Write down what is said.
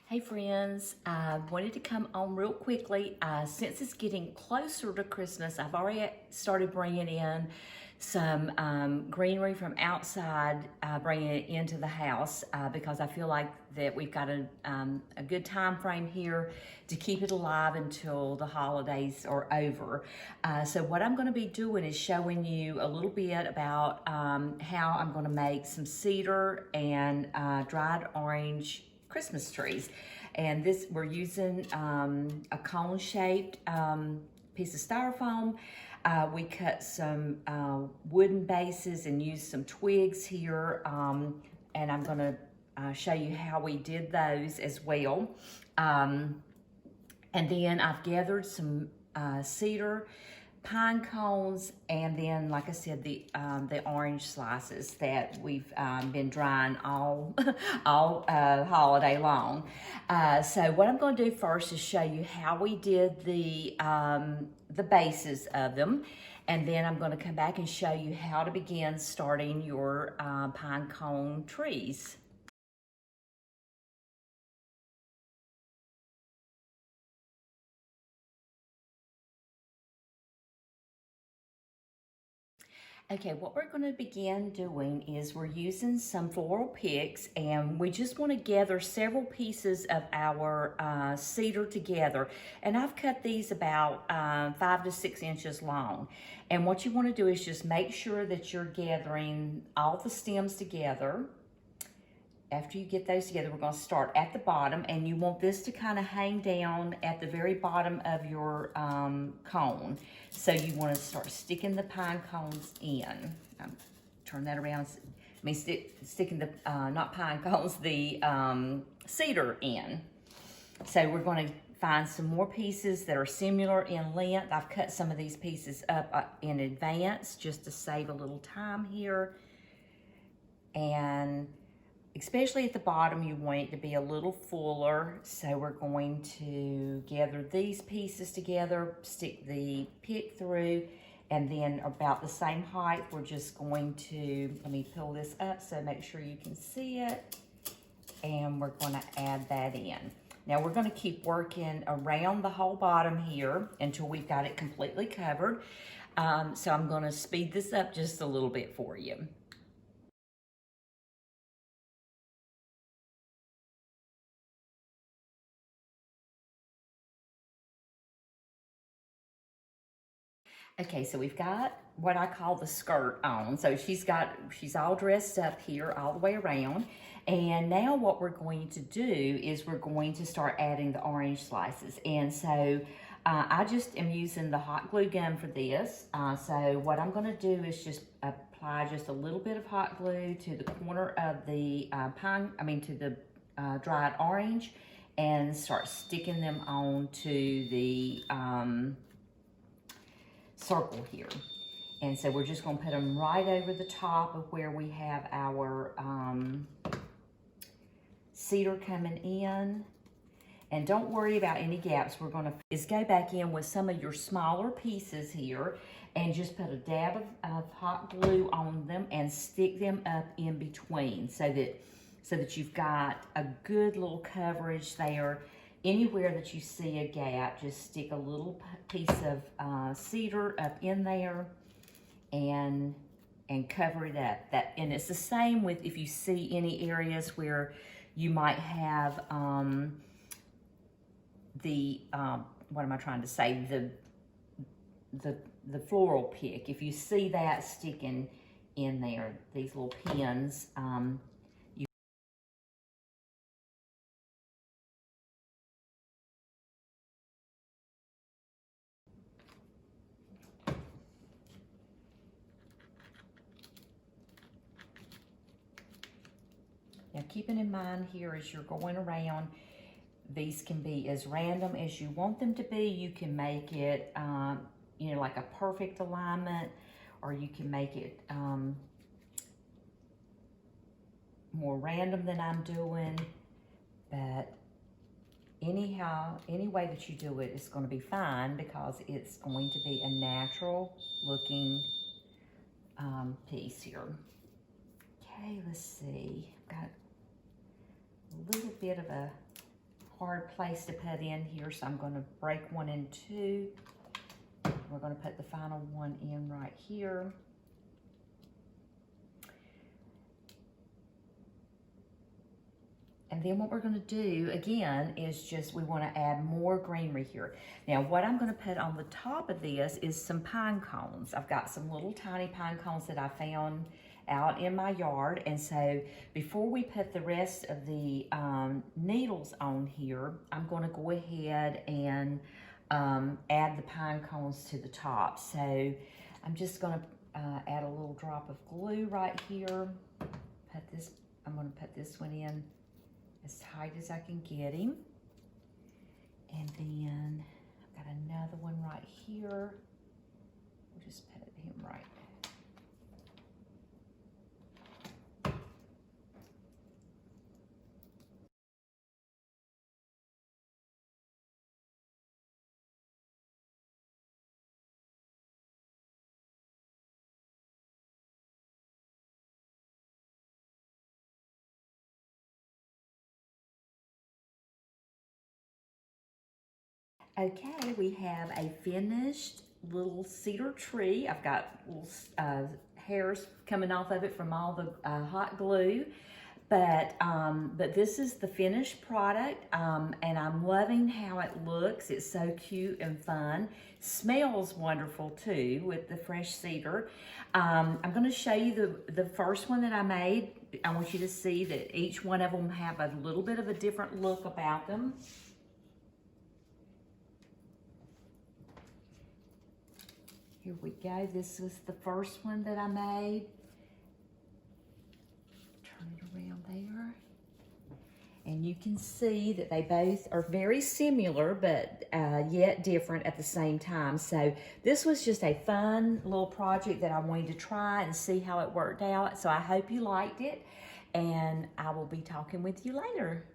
Hey friends, I wanted to come on real quickly. Since it's getting closer to Christmas, I've already started bringing in some greenery from outside, bringing it into the house because I feel like that we've got a good time frame here to keep it alive until the holidays are over. So what I'm going to be doing is showing you a little bit about how I'm going to make some cedar and dried orange Christmas trees. And this, we're using a cone-shaped piece of styrofoam. We cut some wooden bases and used some twigs here. And I'm gonna show you how we did those as well. And then I've gathered some cedar, pine cones, and then, like I said, the orange slices that we've been drying all holiday long. So what I'm going to do first is show you how we did the bases of them, and then I'm going to come back and show you how to begin starting your pine cone trees. Okay, what we're going to begin doing is we're using some floral picks, and we just want to gather several pieces of our cedar together. And I've cut these about 5 to 6 inches long. And what you want to do is just make sure that you're gathering all the stems together. After you get those together, we're going to start at the bottom, and you want this to kind of hang down at the very bottom of your cone. So you want to start sticking the pine cones in. Turn that around. I mean, sticking the, not pine cones, the cedar in. So we're going to find some more pieces that are similar in length. I've cut some of these pieces up in advance just to save a little time here. And especially at the bottom, you want it to be a little fuller. So we're going to gather these pieces together, stick the pick through, and then about the same height, we're just going to, let me pull this up so make sure you can see it. And we're gonna add that in. Now we're gonna keep working around the whole bottom here until we've got it completely covered. So I'm gonna speed this up just a little bit for you. Okay, so we've got what I call the skirt on. So she's all dressed up here all the way around. And now what we're going to do is we're going to start adding the orange slices. And so I just am using the hot glue gun for this. So what I'm gonna do is just apply just a little bit of hot glue to the corner of the to the dried orange, and start sticking them on to the circle here. And so we're just going to put them right over the top of where we have our cedar coming in. And don't worry about any gaps. We're going to go back in with some of your smaller pieces here and just put a dab of hot glue on them and stick them up in between so that you've got a good little coverage there. Anywhere that you see a gap, just stick a little piece of cedar up in there and cover it up. And it's the same with if you see any areas where you might have what am I trying to say? The floral pick. If you see that sticking in there, these little pins, now, keeping in mind here as you're going around, these can be as random as you want them to be. You can make it, like a perfect alignment, or you can make it more random than I'm doing. But anyhow, any way that you do it is going to be fine because it's going to be a natural looking piece here. Okay, let's see. Got a little bit of a hard place to put in here, so I'm gonna break one in two. We're gonna put the final one in right here. And then what we're gonna do, again, is just we wanna add more greenery here. Now, what I'm gonna put on the top of this is some pine cones. I've got some little tiny pine cones that I found out in my yard. And so before we put the rest of the needles on here, I'm gonna go ahead and add the pine cones to the top. So I'm just gonna add a little drop of glue right here. I'm gonna put this one in as tight as I can get him. And then I've got another one right here. We'll just put him right. Okay, we have a finished little cedar tree. I've got little hairs coming off of it from all the hot glue. But this is the finished product, and I'm loving how it looks. It's so cute and fun. Smells wonderful too with the fresh cedar. I'm going to show you the first one that I made. I want you to see that each one of them have a little bit of a different look about them. Here we go. This was the first one that I made. Turn it around there. And you can see that they both are very similar, but yet different at the same time. So this was just a fun little project that I wanted to try and see how it worked out. So I hope you liked it, and I will be talking with you later.